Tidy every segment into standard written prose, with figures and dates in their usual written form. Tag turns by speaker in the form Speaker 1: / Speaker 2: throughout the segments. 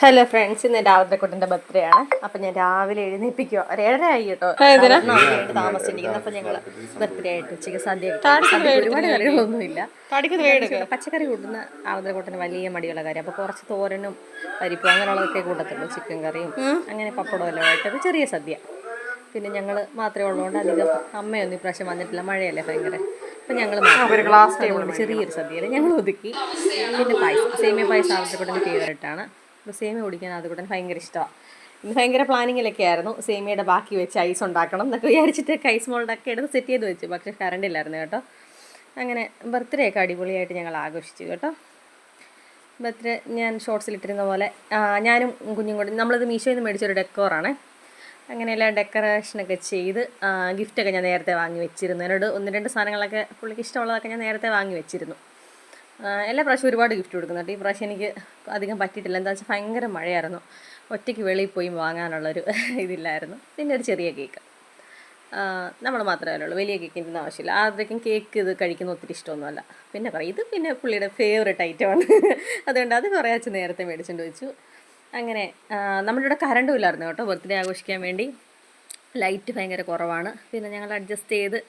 Speaker 1: Hello friends, ഇന്ന് രാവിലക്കുട്ടൻ്റെ birthday ആണ്. അപ്പം ഞാൻ രാവിലെ എഴുന്നേൽപ്പിക്കുക. ഒരു 7:30 ആയി കേട്ടോ. താമസിച്ചിരിക്കുന്നത്. അപ്പം ഞങ്ങൾ ബർത്ത്ഡേ ആയിട്ട് ഉച്ചയ്ക്ക് സദ്യ ഒരുപാട് കറികളൊന്നുമില്ല. പച്ചക്കറി കൂട്ടുന്ന ആവതരക്കൂട്ടന് വലിയ മടിയുള്ള കാര്യം. അപ്പോൾ കുറച്ച് തോരനും പരിപ്പും അങ്ങനെയുള്ളതൊക്കെ കൂട്ടത്തുള്ളൂ. ചിക്കൻ കറിയും അങ്ങനെ പപ്പടവും എല്ലാം ആയിട്ടൊരു ചെറിയ സദ്യ. പിന്നെ ഞങ്ങൾ മാത്രമേ ഉള്ളതുകൊണ്ട് അധികം അമ്മയൊന്നും ഇപ്രാവശ്യം വന്നിട്ടില്ല. മഴയല്ലേ ഭയങ്കര. അപ്പം ഞങ്ങൾ അതുകൊണ്ട് ചെറിയൊരു സദ്യയിൽ ഞങ്ങൾ ഒതുക്കി. പിന്നെ പായസം, സേമിയ പായസം ആവതരക്കൂട്ടൻ്റെ ഫേവറേറ്റാണ്. അപ്പോൾ സേമിയ കുടിക്കാൻ അതുകൂടെ ഭയങ്കര ഇഷ്ടമാണ്. ഇന്ന് ഭയങ്കര പ്ലാനിങ്ങിലൊക്കെ ആയിരുന്നു. സേമിയയുടെ ബാക്കി വെച്ച് ഐസ് ഉണ്ടാക്കണം എന്നൊക്കെ വിചാരിച്ചിട്ട് ഐസ് മോൾഡൊക്കെ എടുത്ത് സെറ്റ് ചെയ്ത് വെച്ചു. പക്ഷേ കറണ്ട് ഇല്ലായിരുന്നു കേട്ടോ. അങ്ങനെ ബർത്ത്ഡേ ഒക്കെ അടിപൊളിയായിട്ട് ഞങ്ങൾ ആഘോഷിച്ചു കേട്ടോ. ബർത്ത്ഡേ ഞാൻ ഷോർട്സിലിട്ടിരുന്ന പോലെ ഞാനും കുഞ്ഞും കൂടി നമ്മളിത് മീഷോയിൽ നിന്ന് മേടിച്ചൊരു ഡെക്കോറാണ്. അങ്ങനെയെല്ലാം ഡെക്കറേഷനൊക്കെ ചെയ്ത് ഗിഫ്റ്റൊക്കെ ഞാൻ നേരത്തെ വാങ്ങി വെച്ചിരുന്നു. എന്നോട് 1-2 സാധനങ്ങളൊക്കെ പുള്ളിക്ക് ഇഷ്ടമുള്ളതൊക്കെ ഞാൻ നേരത്തെ വാങ്ങി വെച്ചിരുന്നു. എല്ലാ പ്രാവശ്യവും ഒരുപാട് ഗിഫ്റ്റ് കൊടുക്കുന്നുണ്ട്. ഈ പ്രാവശ്യം എനിക്ക് അധികം പറ്റിയിട്ടില്ല. എന്താ വെച്ചാൽ ഭയങ്കര മഴയായിരുന്നു. ഒറ്റയ്ക്ക് വെളിയിൽ പോയി വാങ്ങാനുള്ളൊരു ഇതില്ലായിരുന്നു. പിന്നെ ഒരു ചെറിയ കേക്ക് നമ്മൾ മാത്രമേ ഉള്ളൂ. വലിയ കേക്കിൻ്റെ ആവശ്യമില്ല. ആദ്യം കേക്ക് ഇത് കഴിക്കുന്ന ഒത്തിരി ഇഷ്ടമൊന്നുമല്ല. പിന്നെ പറയും ഇത് പിന്നെ പുള്ളിയുടെ ഫേവറേറ്റ് ഐറ്റമാണ്. അതുകൊണ്ട് അത് കുറേ അച്ഛൻ നേരത്തെ മേടിച്ചുകൊണ്ട് വെച്ചു. അങ്ങനെ നമ്മുടെ ഇവിടെ കറണ്ടും ഇല്ലായിരുന്നു കേട്ടോ ബർത്ത്ഡേ ആഘോഷിക്കാൻ വേണ്ടി. ലൈറ്റ് ഭയങ്കര കുറവാണ്. പിന്നെ ഞങ്ങൾ അഡ്ജസ്റ്റ് ചെയ്ത്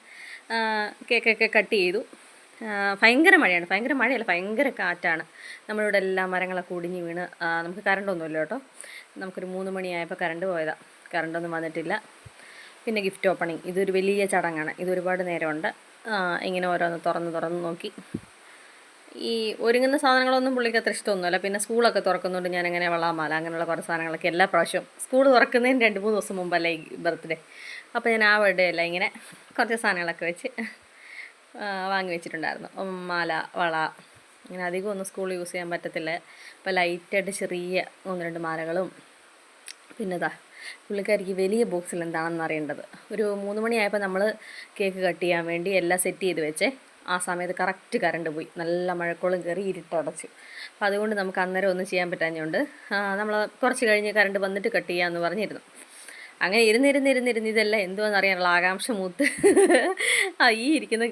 Speaker 1: കേക്കൊക്കെ കട്ട് ചെയ്തു. ഭയങ്കര മഴയാണ്. ഭയങ്കര മഴയല്ല, ഭയങ്കര കാറ്റാണ്. നമ്മളിവിടെ എല്ലാ മരങ്ങളൊക്കെ ഒടിഞ്ഞ് വീണ് നമുക്ക് കറണ്ടൊന്നുമില്ല കേട്ടോ. നമുക്കൊരു 3 മണിയായപ്പോൾ കറണ്ട് പോയതാണ്. കറണ്ടൊന്നും വന്നിട്ടില്ല. പിന്നെ ഗിഫ്റ്റ് ഓപ്പണിങ് ഇതൊരു വലിയ ചടങ്ങാണ്. ഇതൊരുപാട് നേരമുണ്ട്. ഇങ്ങനെ ഓരോന്ന് തുറന്ന് നോക്കി. ഈ ഒരുങ്ങുന്ന സാധനങ്ങളൊന്നും പുള്ളിക്ക് അത്ര ഇഷ്ടമൊന്നുമല്ല. പിന്നെ സ്കൂളൊക്കെ തുറക്കുന്നുണ്ട്. ഞാനങ്ങനെ വളാമാല അങ്ങനെയുള്ള കുറേ സാധനങ്ങളൊക്കെ എല്ലാ പ്രാവശ്യവും സ്കൂൾ തുറക്കുന്നതിന് 2-3 ദിവസം മുമ്പല്ലേ ഈ ബർത്ത്ഡേ. അപ്പോൾ ഞാൻ ആ ബർത്ത്ഡേ അല്ല ഇങ്ങനെ കുറച്ച് സാധനങ്ങളൊക്കെ വെച്ച് വാങ്ങി വെച്ചിട്ടുണ്ടായിരുന്നു. മാല, വള, അങ്ങനെ അധികം ഒന്നും സ്കൂളിൽ യൂസ് ചെയ്യാൻ പറ്റത്തില്ല. അപ്പോൾ ലൈറ്റായിട്ട് ചെറിയ 1-2 മാലകളും. പിന്നെ പുള്ളിക്കാരിക്ക് വലിയ ബോക്സിൽ എന്താണെന്ന് അറിയേണ്ടത്. ഒരു 3 മണിയായപ്പോൾ നമ്മൾ കേക്ക് കട്ട് ചെയ്യാൻ വേണ്ടി എല്ലാം സെറ്റ് ചെയ്ത് വെച്ചേ. ആ സമയത്ത് കറക്റ്റ് കറണ്ട് പോയി. നല്ല മഴക്കോളും കയറി ഇരുട്ടടച്ചു. അപ്പോൾ അതുകൊണ്ട് നമുക്ക് അന്നേരം ഒന്നും ചെയ്യാൻ പറ്റാഞ്ഞുകൊണ്ട് നമ്മൾ കുറച്ച് കഴിഞ്ഞ് കറണ്ട് വന്നിട്ട് കട്ട് ചെയ്യാമെന്ന് പറഞ്ഞിരുന്നു. അങ്ങനെ ഇരുന്നിരുന്ന് ഇതെല്ലാം എന്തുവാന്ന് അറിയാനുള്ള ആകാംക്ഷ മൂത്ത് ഈ ഇരിക്കുന്ന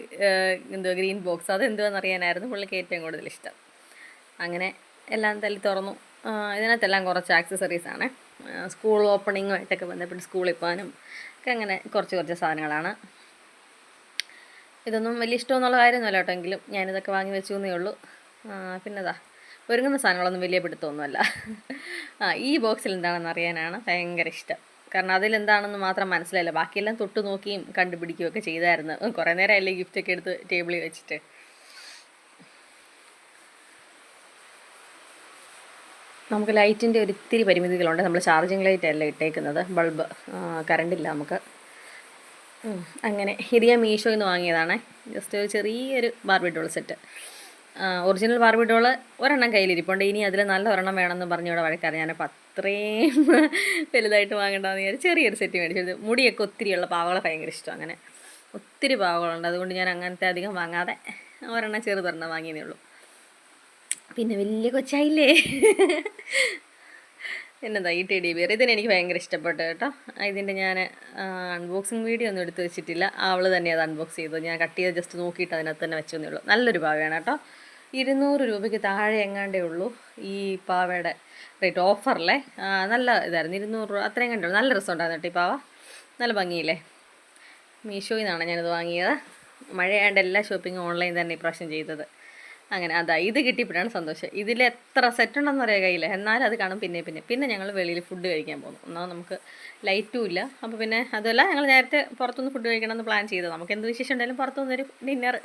Speaker 1: ഗ്രീൻ ബോക്സ് അതെന്തുവാന്ന് അറിയാനായിരുന്നു പുള്ളിക്ക് ഏറ്റവും കൂടുതൽ ഇഷ്ടം. അങ്ങനെ എല്ലാം തല്ലി തുറന്നു. ഇതിനകത്തെല്ലാം കുറച്ച് ആക്സസറീസാണ്. സ്കൂൾ ഓപ്പണിങ്ങുമായിട്ടൊക്കെ ബന്ധപ്പെട്ട് സ്കൂളിൽ പോകാനും ഒക്കെ അങ്ങനെ കുറച്ച് സാധനങ്ങളാണ്. ഇതൊന്നും വലിയ ഇഷ്ടമെന്നുള്ള കാര്യമൊന്നുമല്ല കേട്ടോ. എങ്കിലും ഞാനിതൊക്കെ വാങ്ങി വെച്ചു എന്നേ ഉള്ളൂ. പിന്നെ ഒരുങ്ങുന്ന സാധനങ്ങളൊന്നും വലിയ പിടുത്തമൊന്നുമല്ല. ഈ ബോക്സിൽ എന്താണെന്ന് അറിയാനാണ് ഭയങ്കര ഇഷ്ടം. കാരണം അതിലെന്താണെന്ന് മാത്രം മനസ്സിലായില്ല. ബാക്കിയെല്ലാം തൊട്ട് നോക്കിയും കണ്ടുപിടിക്കുകയൊക്കെ ചെയ്തായിരുന്നു. കുറേ നേരമല്ലേ ഗിഫ്റ്റൊക്കെ എടുത്ത് ടേബിളിൽ വെച്ചിട്ട്. നമുക്ക് ലൈറ്റിൻ്റെ ഒരിത്തിരി പരിമിതികളുണ്ട്. നമ്മൾ ചാർജിങ് ലൈറ്റ് അല്ല ഇട്ടേക്കുന്നത്, ബൾബ്. കറണ്ടില്ല നമുക്ക്. അങ്ങനെ ഇത് ഞാൻ മീഷോയിൽ നിന്ന് വാങ്ങിയതാണ്. ജസ്റ്റ് ഒരു ചെറിയൊരു Barbie doll set. Original Barbie doll ഒരെണ്ണം കയ്യിലിരിപ്പുണ്ട്. ഇനി അതിൽ നല്ല ഒരെണ്ണം വേണമെന്ന് പറഞ്ഞ് ഇവിടെ വഴക്കാറ്. ഞാനപ്പോൾ അത്രയും വലുതായിട്ട് വാങ്ങേണ്ടതെന്ന് വിചാരിച്ച് ചെറിയൊരു സെറ്റ് മേടിച്ചത്. മുടിയൊക്കെ ഒത്തിരിയുള്ള പാവകളെ ഭയങ്കര ഇഷ്ടം. അങ്ങനെ ഒത്തിരി പാവകളുണ്ട്. അതുകൊണ്ട് ഞാൻ അങ്ങനത്തെ അധികം വാങ്ങാതെ ഒരെണ്ണം ചെറുതൊരെണ്ണം വാങ്ങിയതേ ഉള്ളൂ. പിന്നെ വലിയ കൊച്ചായില്ലേ. പിന്നെന്താ ഈ ടെഡി ബിയർ. ഇതിനെനിക്ക് ഭയങ്കര ഇഷ്ടപ്പെട്ടു കേട്ടോ. ഇതിൻ്റെ ഞാൻ അൺബോക്സിങ് വീഡിയോ ഒന്നും എടുത്ത് വെച്ചിട്ടില്ല. അവൾ തന്നെ അത് അൺബോക്സ് ചെയ്തു. ഞാൻ കട്ട് ചെയ്ത് ജസ്റ്റ് നോക്കിയിട്ട് അതിനകത്ത് തന്നെ വെച്ചെന്നേ ഉള്ളൂ. നല്ലൊരു പാവയാണ് കേട്ടോ. 200 രൂപയ്ക്ക് താഴെ എങ്ങാണ്ടേ ഉള്ളൂ ഈ പാവയുടെ റേറ്റ്. ഓഫറിലെ നല്ല ഇതായിരുന്നു. 200 രൂപ അത്രയും കണ്ടുള്ളൂ. നല്ല രസമുണ്ടായിരുന്നു കേട്ടോ ഈ പാവ. നല്ല ഭംഗിയില്ലേ. മീഷോയിൽ നിന്നാണ് ഞാനിത് വാങ്ങിയത്. മഴയായതുകൊണ്ട് എല്ലാ ഷോപ്പിങ്ങും ഓൺലൈൻ തന്നെ ഇപ്രാവശ്യം ചെയ്തത്. അങ്ങനെ ഇത് കിട്ടിയപ്പോഴാണ് സന്തോഷം. ഇതിൽ എത്ര സെറ്റ് ഉണ്ടെന്ന് അറിയാൻ കഴിയില്ല. എന്നാലും അത് കാണും. പിന്നെ ഞങ്ങൾ വെളിയിൽ ഫുഡ് കഴിക്കാൻ പോകുന്നു. എന്നാൽ നമുക്ക് ലൈറ്റും ഇല്ല. അപ്പോൾ പിന്നെ അതുമല്ല, ഞങ്ങൾ നേരത്തെ പുറത്തുനിന്ന് ഫുഡ് കഴിക്കണമെന്ന് പ്ലാൻ ചെയ്തത്. നമുക്ക് എന്ത് വിശേഷം ഉണ്ടെങ്കിലും പുറത്തുനിന്നൊരു ഡിന്നർ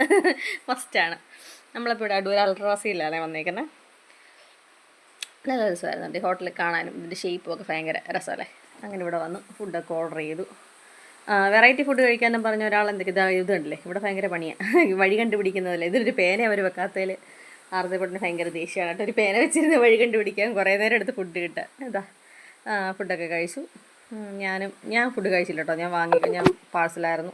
Speaker 1: മസ്റ്റാണ്. നമ്മളിപ്പോൾ ഇവിടെ അടൂർ അൾട്രാസിയിലാണ് വന്നേക്കുന്നത്. നല്ല രസമായിരുന്നു. ഈ ഹോട്ടലിൽ കാണാനും ഇതിൻ്റെ ഷേപ്പും ഒക്കെ ഭയങ്കര രസമല്ലേ. അങ്ങനെ ഇവിടെ വന്ന് ഫുഡൊക്കെ ഓർഡർ ചെയ്തു. വെറൈറ്റി ഫുഡ് കഴിക്കാനും പറഞ്ഞ ഒരാൾ ഇതുണ്ടല്ലേ. ഇവിടെ ഭയങ്കര പണിയാണ് വഴി കണ്ടുപിടിക്കുന്നതല്ലേ. ഇതിലൊരു പേന അവർ വെക്കാത്തതിൽ ആർദ്രപ്പെട്ടിന് ഭയങ്കര ദേഷ്യമാണ് കേട്ടോ. ഒരു പേന വെച്ചിരുന്ന് വഴി കണ്ടുപിടിക്കാൻ കുറേ നേരം എടുത്ത് ഫുഡ് കിട്ടുക. ഫുഡൊക്കെ കഴിച്ചു. ഞാൻ ഫുഡ് കഴിച്ചില്ല കേട്ടോ. ഞാൻ പാഴ്സലായിരുന്നു.